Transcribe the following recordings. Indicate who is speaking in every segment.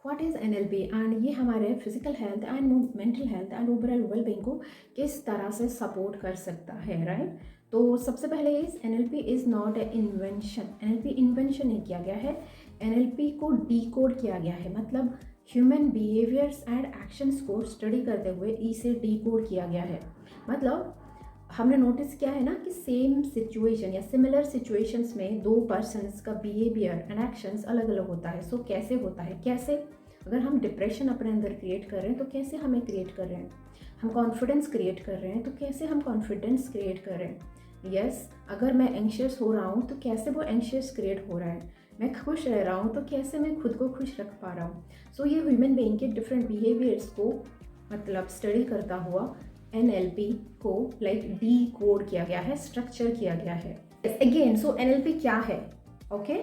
Speaker 1: What is NLP and ये हमारे physical health and mental health and overall wellbeing को किस तरह से सपोर्ट कर सकता है, राइट। तो सबसे पहले is NLP is not a invention. NLP invention नहीं किया गया है, एनएलपी को डीकोड किया गया है, मतलब ह्यूमन बिहेवियर्स एंड एक्शंस को स्टडी करते हुए इसे डीकोड किया गया है। मतलब हमने नोटिस किया है ना कि सेम सिचुएशन या सिमिलर सिचुएशंस में दो पर्सन्स का बिहेवियर एंड एक्शंस अलग अलग होता है। सो कैसे होता है, कैसे अगर हम डिप्रेशन अपने अंदर क्रिएट कर रहे हैं तो कैसे हमें क्रिएट कर रहे हैं, हम कॉन्फिडेंस क्रिएट कर रहे हैं तो कैसे हम कॉन्फिडेंस क्रिएट कर रहे हैं। यस, अगर मैं एंशियस हो रहा हूँ तो कैसे वो एंशियस क्रिएट हो रहा है, मैं खुश रह रहा हूँ तो कैसे मैं खुद को खुश रख पा रहा हूँ। सो ये ह्यूमन बीइंग के डिफरेंट बिहेवियर्स को मतलब स्टडी करता हुआ एनएलपी को डी कोड किया गया है, स्ट्रक्चर किया गया है। अगेन सो एनएलपी क्या है, ओके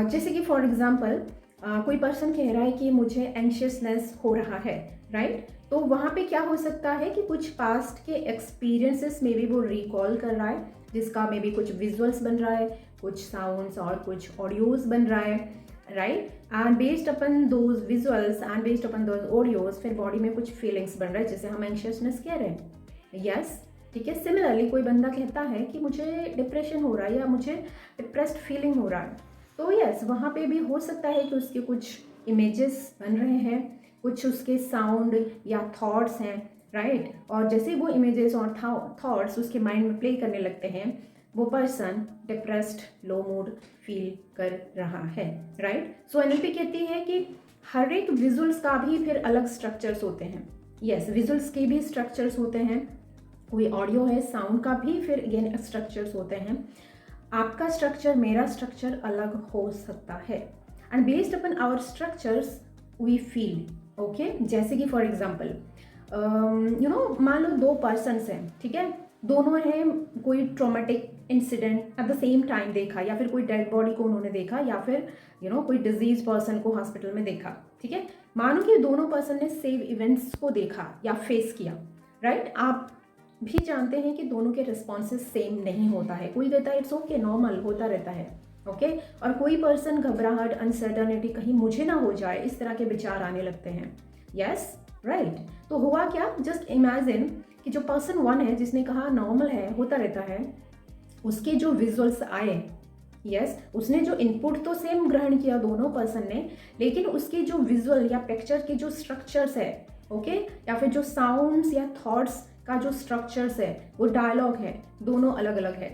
Speaker 1: जैसे कि फॉर एग्जांपल कोई पर्सन कह रहा है कि मुझे एंशियसनेस हो रहा है, राइट। तो वहाँ पे क्या हो सकता है कि कुछ पास्ट के एक्सपीरियंसेस में भी वो रिकॉल कर रहा है, जिसका मे बी कुछ विजुअल्स बन रहा है, कुछ साउंड्स और कुछ ऑडियोज बन रहा है, right. And based upon those visuals and based upon those audios फिर बॉडी में कुछ फीलिंग्स बन रहा है, जैसे हम एंशियसनेस कह रहे हैं। यस, ठीक है। सिमिलरली कोई बंदा कहता है कि मुझे डिप्रेशन हो रहा है या मुझे डिप्रेस्ड फीलिंग हो रहा है, तो यस वहाँ पे भी हो सकता है कि उसके कुछ इमेजेस बन रहे हैं, कुछ उसके साउंड या थॉट्स हैं, राइट। और जैसे वो इमेजेस और थॉट्स उसके माइंड में प्ले करने लगते हैं, वो पर्सन डिप्रेस्ड लो मूड फील कर रहा है, राइट। सो एनएलपी कहती है कि हर एक विजुअल्स का भी फिर अलग स्ट्रक्चर्स होते हैं। यस, विजुअल्स के भी स्ट्रक्चर्स होते हैं, कोई ऑडियो है, साउंड का भी फिर अगेन स्ट्रक्चर्स होते हैं। आपका स्ट्रक्चर मेरा स्ट्रक्चर अलग हो सकता है and based upon our structures we feel, okay. जैसे कि फॉर एग्जाम्पल मान लो दो पर्सन्स हैं, ठीक है, दोनों हैं, कोई traumatic incident at the same time देखा, या फिर कोई डेड बॉडी को उन्होंने देखा, या फिर कोई डिजीज पर्सन को हॉस्पिटल में देखा, ठीक है। मानो कि दोनों पर्सन ने सेम इवेंट्स को देखा या फेस किया, राइट। आप भी जानते हैं कि दोनों के रिस्पॉन्सेस सेम नहीं होता है, कोई कहता है इट्स ओके नॉर्मल होता रहता है, ओके और कोई पर्सन घबराहट अनसर्टनिटी कहीं मुझे ना हो जाए इस तरह के विचार आने लगते हैं। Yes, right. तो हुआ क्या, जस्ट इमेजिन कि जो पर्सन वन है जिसने कहा नॉर्मल है होता रहता है, उसके जो विजुअल्स आए, यस उसने जो इनपुट तो सेम ग्रहण किया दोनों पर्सन ने, लेकिन उसके जो विजुअल या पिक्चर के जो स्ट्रक्चर्स है, ओके या फिर जो साउंड्स या थॉट्स का जो स्ट्रक्चर्स है, वो डायलॉग है, दोनों अलग अलग है।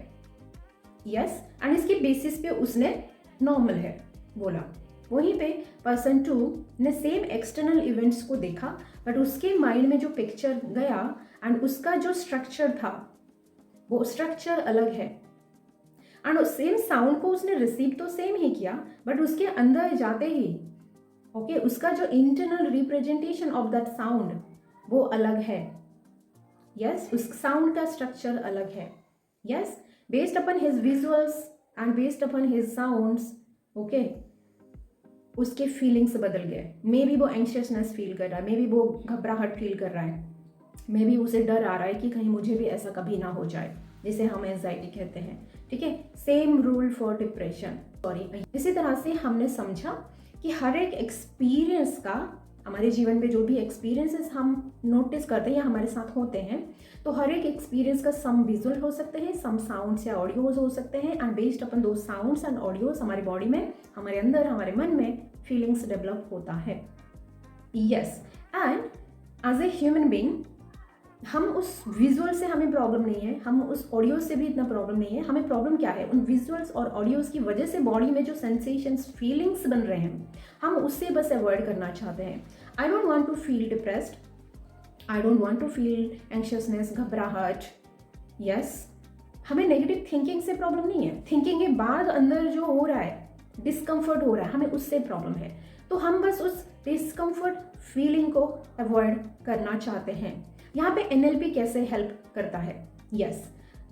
Speaker 1: यस, एंड इसके बेसिस पे उसने नॉर्मल है बोला। वहीं पे पर्सन टू ने सेम एक्सटर्नल इवेंट्स को देखा, बट उसके माइंड में जो पिक्चर गया एंड उसका जो स्ट्रक्चर था वो स्ट्रक्चर अलग है, एंड उस सेम साउंड को उसने रिसीव तो सेम ही किया, बट उसके अंदर जाते ही ओके उसका जो internal representation of that sound वो अलग है। यस, उस साउंड का स्ट्रक्चर अलग है। Yes, based upon his visuals and based upon his sounds, okay उसके फीलिंग्स बदल गए। मे बी वो एंशियसनेस फील कर रहा है, मे बी वो घबराहट फील कर रहा है, मे बी उसे डर आ रहा है कि कहीं मुझे भी ऐसा कभी ना हो जाए, जिसे हम एंजाइटी कहते हैं, ठीक है। Same rule for depression, sorry. इसी तरह से हमने समझा कि हर एक एक्सपीरियंस का, हमारे जीवन में जो भी एक्सपीरियंसेस हम नोटिस करते हैं या हमारे साथ होते हैं, तो हर एक एक्सपीरियंस का सम विजुअल हो सकते हैं, सम साउंड्स या ऑडियोज हो सकते हैं, एंड बेस्ड अपन दो साउंड्स एंड ऑडियोज हमारे बॉडी में, हमारे अंदर, हमारे मन में फीलिंग्स डेवलप होता है। Yes, and as a human being हम उस विजुअल से हमें प्रॉब्लम नहीं है, हम उस ऑडियो से भी इतना प्रॉब्लम नहीं है। हमें प्रॉब्लम क्या है, उन विजुअल्स और ऑडियोज की वजह से बॉडी में जो सेंसेशंस फीलिंग्स बन रहे हैं, हम उससे बस अवॉइड करना चाहते हैं। I don't want to feel depressed, I don't want to feel anxiousness, घबराहट। यस, हमें नेगेटिव थिंकिंग से प्रॉब्लम नहीं है, थिंकिंग के बाद अंदर जो हो रहा है, डिस्कम्फर्ट हो रहा है, हमें उससे प्रॉब्लम है। तो हम बस उस डिस्कम्फर्ट फीलिंग को अवॉइड करना चाहते हैं। यहाँ पे एनएलपी कैसे हेल्प करता है? यस,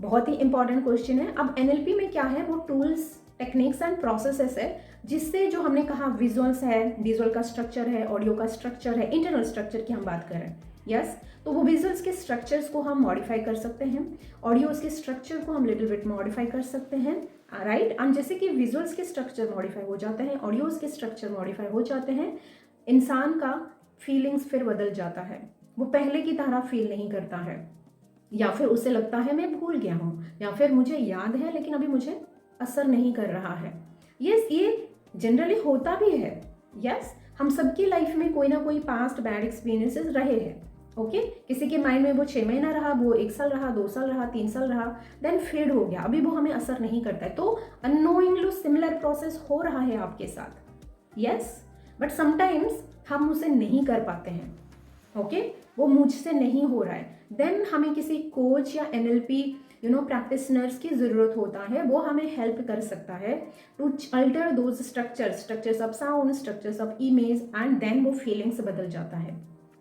Speaker 1: बहुत ही इंपॉर्टेंट क्वेश्चन है। अब एनएलपी में क्या है, वो टूल्स, टेक्निक्स एंड प्रोसेसेस है, जिससे जो हमने कहा विजुअल्स है, विजुअल का स्ट्रक्चर है, ऑडियो का स्ट्रक्चर है, इंटरनल स्ट्रक्चर की हम बात कर रहे हैं। यस, तो वो विजुअल्स के स्ट्रक्चर्स को हम मॉडिफाई कर सकते हैं, ऑडियोज के स्ट्रक्चर को हम लिटिल बिट मॉडिफाई कर सकते हैं, राइट। एंड जैसे कि विजुअल्स के स्ट्रक्चर मॉडिफाई हो जाते हैं, ऑडियोज के स्ट्रक्चर मॉडिफाई हो जाते हैं, इंसान का फीलिंग्स फिर बदल जाता है, वो पहले की तरह फील नहीं करता है, या फिर उसे लगता है मैं भूल गया हूँ, या फिर मुझे याद है लेकिन अभी मुझे असर नहीं कर रहा है। ये जनरली होता भी है। यस, हम सबकी लाइफ में कोई ना कोई पास्ट बैड एक्सपीरियंसेस रहे हैं। ओके, किसी के माइंड में वो 6 महीना रहा, वो 1 साल रहा, 2 साल रहा, 3 साल रहा, देन फेड हो गया, अभी वो हमें असर नहीं करता है। तो अननोइंगली सिमिलर प्रोसेस हो रहा है आपके साथ। यस, बट समटाइम्स हम उसे नहीं कर पाते हैं। ओके, वो मुझसे नहीं हो रहा है, देन हमें किसी कोच या NLP प्रैक्टिशनर्स की ज़रूरत होता है। वो हमें हेल्प कर सकता है to alter those structures of sound, structures of image, and then वो फीलिंग्स बदल जाता है।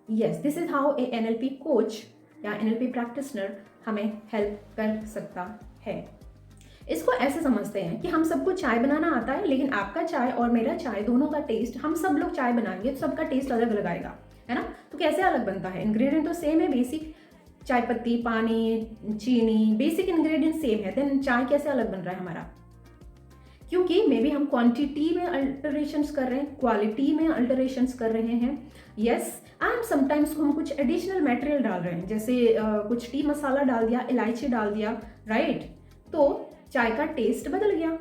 Speaker 1: Yes, this is how a NLP coach या NLP प्रैक्टिशनर हमें हेल्प कर सकता है। इसको ऐसे समझते हैं कि हम सबको चाय बनाना आता है, लेकिन आपका चाय और मेरा चाय दोनों का टेस्ट, हम सब लोग चाय बनाएंगे तो सबका टेस्ट अलग अलग आएगा, है ना। तो कैसे अलग बनता है? इंग्रेडिएंट तो सेम है, बेसिक चाय पत्ती, पानी, चीनी, बेसिक इंग्रेडिएंट सेम है, देन चाय कैसे अलग बन रहा है हमारा? क्योंकि मे बी हम क्वांटिटी में अल्टरेशंस कर रहे हैं, क्वालिटी में अल्टरेशंस कर रहे हैं। यस, एंड समटाइम्स हम कुछ एडिशनल मटेरियल डाल रहे हैं, जैसे कुछ टी मसाला डाल दिया, इलायची डाल दिया, राइट, तो चाय का टेस्ट बदल गया।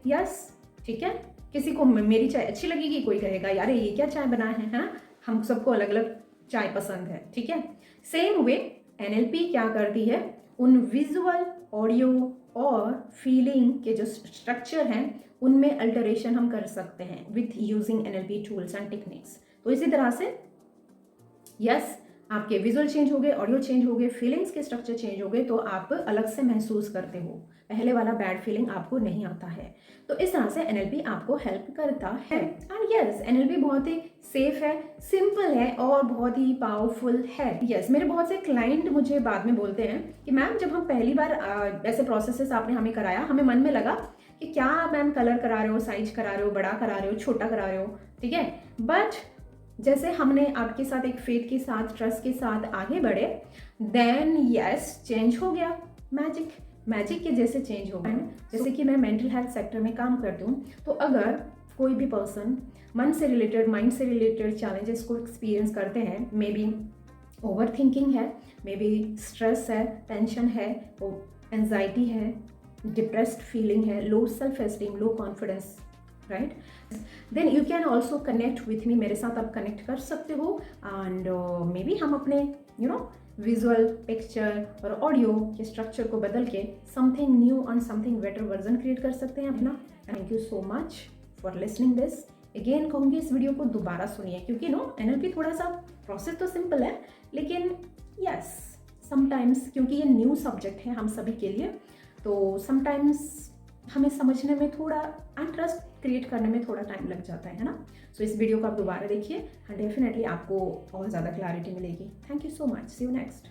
Speaker 1: यस, ठीक है, किसी को मेरी चाय अच्छी लगेगी, कोई कहेगा यार ये क्या चाय बनाए है ना। हम सबको अलग अलग चाय पसंद है, ठीक है। सेम वे NLP क्या करती है, उन विजुअल, ऑडियो और फीलिंग के जो स्ट्रक्चर हैं उनमें अल्टरेशन हम कर सकते हैं with using NLP tools and techniques. तो इसी तरह से यस, आपके विजुअल चेंज हो गए, ऑडियो चेंज हो गए, फीलिंग्स के स्ट्रक्चर चेंज हो गए, तो आप अलग से महसूस करते हो, पहले वाला बैड फीलिंग आपको नहीं आता है। तो इस तरह से NLP आपको हेल्प करता है। एंड यस, NLP बहुत ही सेफ है, सिंपल है और बहुत ही पावरफुल है। यस, मेरे बहुत से क्लाइंट मुझे बाद में बोलते हैं कि मैम जब हम पहली बार ऐसे प्रोसेसेस आपने हमें कराया, हमें मन में लगा कि क्या मैम कलर करा रहे हो, साइज करा रहे हो, बड़ा करा रहे हो, छोटा करा रहे हो, ठीक है, बट जैसे हमने आपके साथ एक फेथ के साथ, ट्रस्ट के साथ आगे बढ़े, देन यस चेंज हो गया, मैजिक के जैसे चेंज हो गया। जैसे कि मैं मेंटल हेल्थ सेक्टर में काम करती हूँ, तो अगर कोई भी पर्सन मन से रिलेटेड, माइंड से रिलेटेड चैलेंजेस को एक्सपीरियंस करते हैं, मे बी ओवर थिंकिंग है, मे बी स्ट्रेस है, टेंशन है, एंजाइटी है, डिप्रेस्ड फीलिंग है, low self esteem, low confidence, right, then you can also connect with me, मेरे साथ आप कनेक्ट कर सकते हो, एंड मे बी हम अपने विजुअल, पिक्चर और ऑडियो के स्ट्रक्चर को बदल के something new and something better version create कर सकते हैं अपना। Thank you so much for listening this. Again कहूँगी इस वीडियो को दोबारा सुनिए, क्योंकि NLP थोड़ा सा प्रोसेस तो सिंपल है, लेकिन यस समटाइम्स क्योंकि ये न्यू सब्जेक्ट है हम सभी के लिए, तो समटाइम्स हमें समझने में थोड़ा एंड ट्रस्ट क्रिएट करने में थोड़ा टाइम लग जाता है ना। सो इस वीडियो को आप दोबारा देखिए एंड डेफिनेटली आपको और ज़्यादा क्लैरिटी मिलेगी। Thank you so much, see you next.